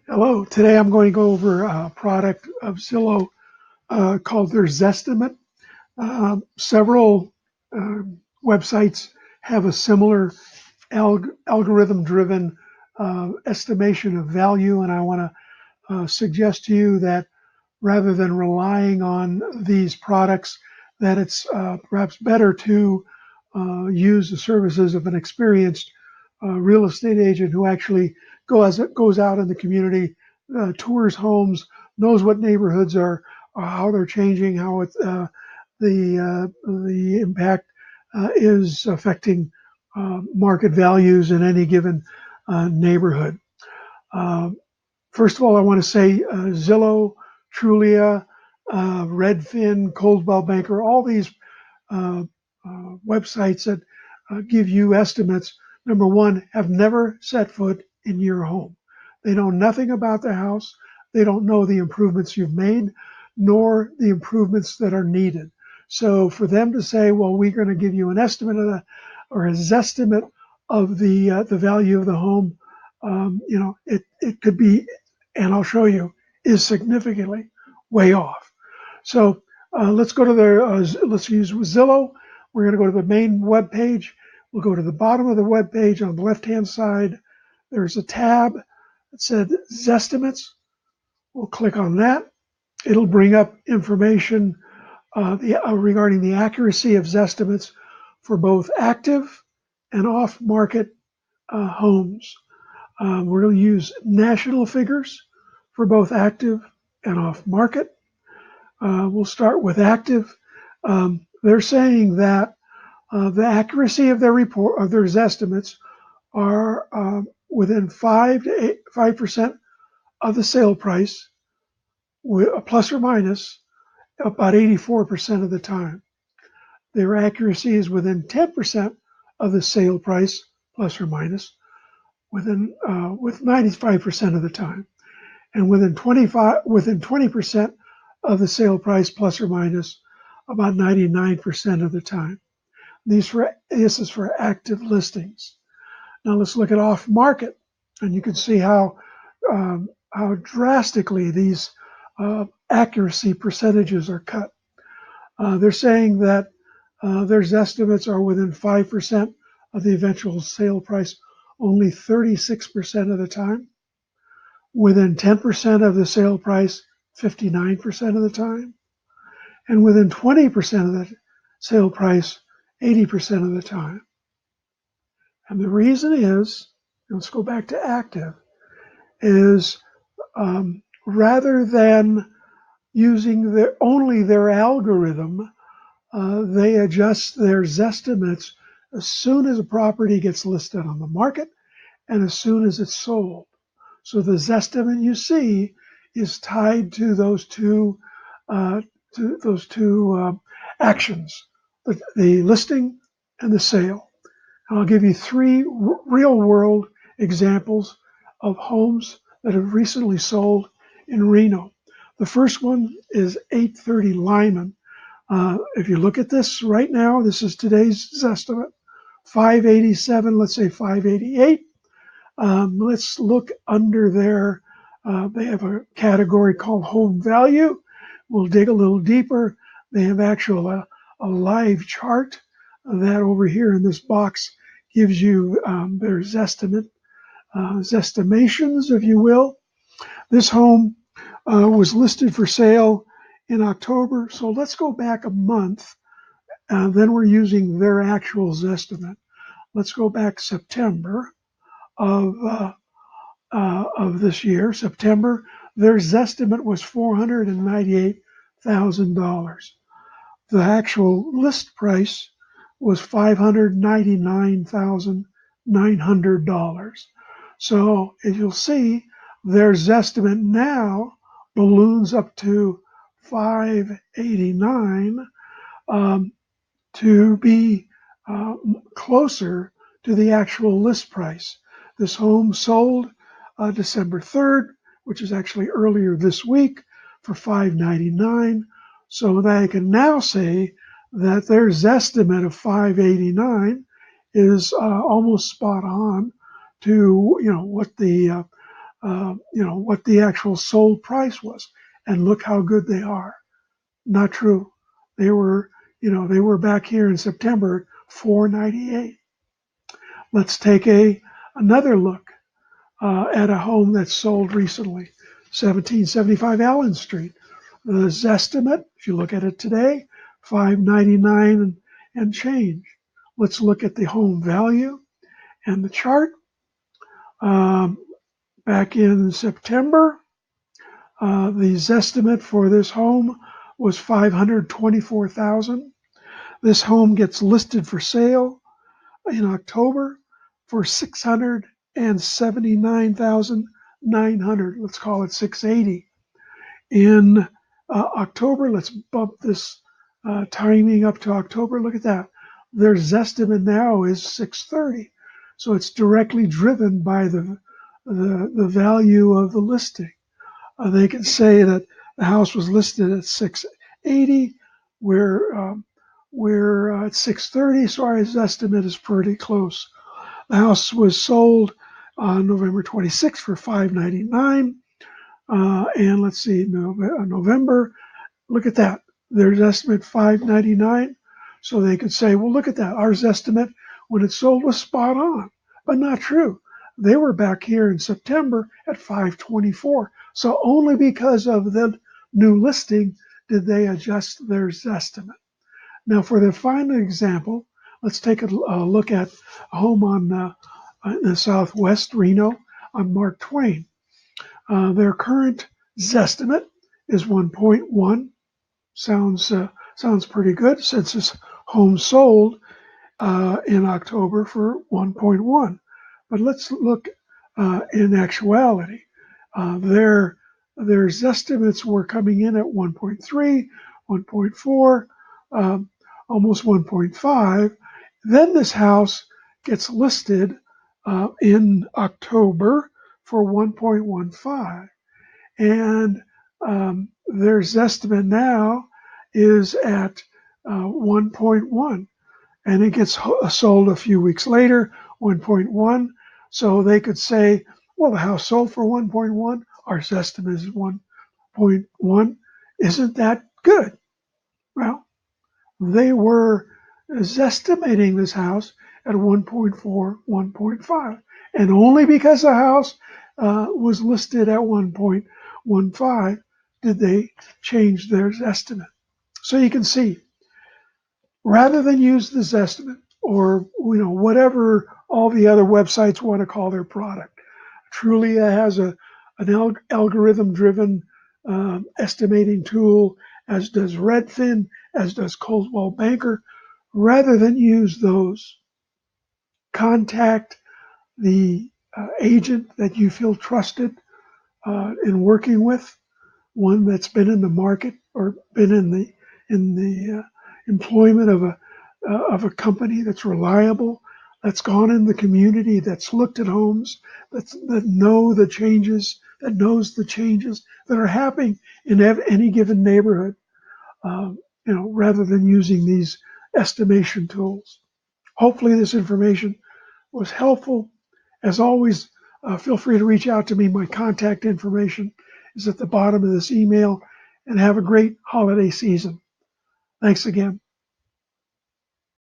Hello, today I'm going to go over a product of Zillow called their Zestimate. Several websites have a similar algorithm-driven estimation of value, and I want to suggest to you that rather than relying on these products, that it's perhaps better to use the services of an experienced real estate agent who actually goes out in the community, tours homes, knows what neighborhoods are, how they're changing, how the impact is affecting market values in any given neighborhood. Uh, First of all, I want to say Zillow, Trulia, Redfin, Coldwell Banker, all these uh, websites that give you estimates, number one, have never set foot in your home. They know nothing about the house. They don't know the improvements you've made, nor the improvements that are needed. So for them to say, well, we're going to give you an estimate of or a zestimate of the value of the home, it could be, and I'll show you, is significantly way off. So let's go to let's use Zillow. We're going to go to the main web page. We'll go to the bottom of the web page on the left-hand side. There's a tab that said Zestimates. We'll click on that. It'll bring up information regarding the accuracy of Zestimates for both active and off-market homes. We're going to use national figures for both active and off-market. We'll start with active. They're saying that the accuracy of their report of their estimates are within 5% of the sale price, plus or minus about 84% of the time. Their accuracy is within 10% of the sale price, plus or minus, with 95% of the time, and within 20% of the sale price, plus or minus, about 99% of the time. This is for active listings. Now let's look at off market, and you can see how drastically these accuracy percentages are cut. They're saying that their estimates are within 5% of the eventual sale price only 36% of the time, within 10% of the sale price 59% of the time, and within 20% of the sale price 80% of the time. And the reason is, let's go back to active, is rather than using only their algorithm, they adjust their estimates as soon as a property gets listed on the market and as soon as it's sold. So the Zestimate you see is tied to those two actions, the listing and the sale. And I'll give you three real world examples of homes that have recently sold in Reno. The first one is 830 Lyman. If you look at this right now, this is today's estimate, 587, let's say 588. Let's look under there. They have a category called home value. We'll dig a little deeper. They have a live chart that over here in this box gives you their estimations, if you will. This home was listed for sale in October, so let's go back a month. Then we're using their actual estimate. Let's go back September of this year, September. Their estimate was $498,000. The actual list price was $599,900. So as you'll see, their estimate now balloons up to 589 to be closer to the actual list price. This home sold December 3rd, which is actually earlier this week, for $599. So they can now say that their estimate of $589 is almost spot on to what the what the actual sold price was, and look how good they are. Not true. They were, they were back here in September, 498. Let's take another look at a home that's sold recently, 1775 Allen Street. The Zestimate, if you look at it today, 599 and change. Let's look at the home value and the chart. Back in September, the Zestimate for this home was 524,000. This home gets listed for sale in October for 679,900. Let's call it 680. In October, let's bump this timing up to October. Look at that. Their Zestimate now is 630. So it's directly driven by the value of the listing. They can say that the house was listed at 680. We're at 630, so our estimate is pretty close. The house was sold on November 26th for 599. And let's see, November, look at that. Their estimate 599. So they could say, well, look at that. Our estimate when it sold was spot on, but not true. They were back here in September at 524. So only because of the new listing did they adjust their estimate. Now, for the final example, let's take a look at a home on the Southwest Reno on Mark Twain. Their current Zestimate is 1.1. Sounds pretty good since this home sold in October for 1.1. But let's look in actuality. Their estimates were coming in at 1.3, 1.4, almost 1.5. Then this house gets listed in October for 1.15, and their estimate now is at 1.1, and it gets sold a few weeks later, 1.1. So they could say, well, the house sold for 1.1, our estimate is 1.1. Isn't that good? Well, they were estimating this house at 1.4, 1.5. And only because the house was listed at 1.15 did they change their estimate. So you can see, rather than use this estimate or whatever all the other websites want to call their product, Trulia has an algorithm-driven estimating tool, as does Redfin, as does Coldwell Banker. Rather than use those, contact the agent that you feel trusted in working with, one that's been in the market or been in the employment of a company that's reliable, that's gone in the community, that's looked at homes, that knows the changes that are happening in any given neighborhood. Rather than using these estimation tools. Hopefully, this information was helpful. As always, feel free to reach out to me. My contact information is at the bottom of this email, and have a great holiday season. Thanks again.